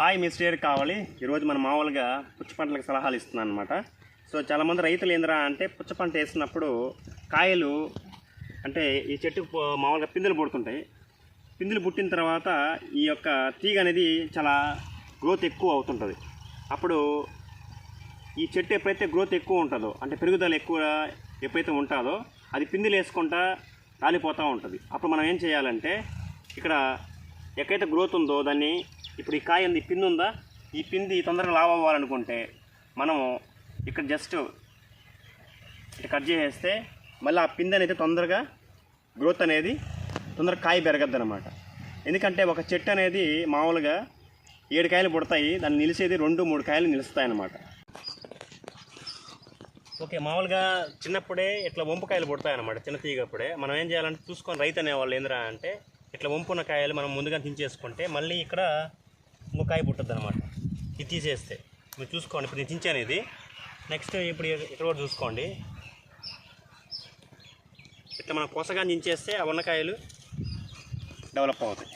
Hi mister కావాలి. ఈరోజు మనం మామూలుగా పుచ్చ పంటలకు సలహాలు ఇస్తున్నాను అనమాట. సో చాలామంది రైతులు ఏంద్రా అంటే పుచ్చ పంట వేసినప్పుడు కాయలు అంటే ఈ చెట్టుకు మామూలుగా పిందెలు పుడుతుంటాయి. పిందెలు పుట్టిన తర్వాత ఈ యొక్క తీగ అనేది చాలా గ్రోత్ ఎక్కువ అవుతుంటుంది. అప్పుడు ఈ చెట్టు ఎప్పుడైతే గ్రోత్ ఎక్కువ ఉంటుందో అంటే పెరుగుదల ఎక్కువ ఎప్పుడైతే ఉంటుందో అది పిందెలు వేసుకుంటా రాలిపోతూ ఉంటుంది. అప్పుడు మనం ఏం చేయాలంటే ఇక్కడ ఎక్కడైతే గ్రోత్ ఉందో దాన్ని ఇప్పుడు ఈ కాయ ఉంది, ఈ పిండి ఉందా, ఈ పిండి తొందరగా లావ్ అవ్వాలనుకుంటే మనము ఇక్కడ జస్ట్ ఇట్లా కట్ చేసేస్తే మళ్ళీ ఆ పిండి అనేది తొందరగా గ్రోత్ అనేది తొందరగా కాయ పెరగద్దు అనమాట. ఎందుకంటే ఒక చెట్టు అనేది మామూలుగా 7 కాయలు పుడతాయి, దాన్ని నిలిచేది 2-3 కాయలు నిలుస్తాయి అన్నమాట. ఓకే, మామూలుగా చిన్నప్పుడే ఇట్లా వంపుకాయలు పుడతాయి అన్నమాట. చిన్న తీగప్పుడే మనం ఏం చేయాలంటే చూసుకొని రైతు అనేవాళ్ళు ఏంద్రా అంటే ఇట్లా వంపున్న కాయలు మనం ముందుగా దించేసుకుంటే మళ్ళీ ఇక్కడ ఇంకో కాయ పుట్టుద్ది అనమాట. ఇది తీసేస్తే మీరు చూసుకోండి. ఇప్పుడు నేను దించాను ఇది. నెక్స్ట్ ఇప్పుడు ఇక్కడ కూడా చూసుకోండి. ఇట్లా మనం కొసగా దించేస్తే ఆ ఉన్నకాయలు డెవలప్ అవుతాయి.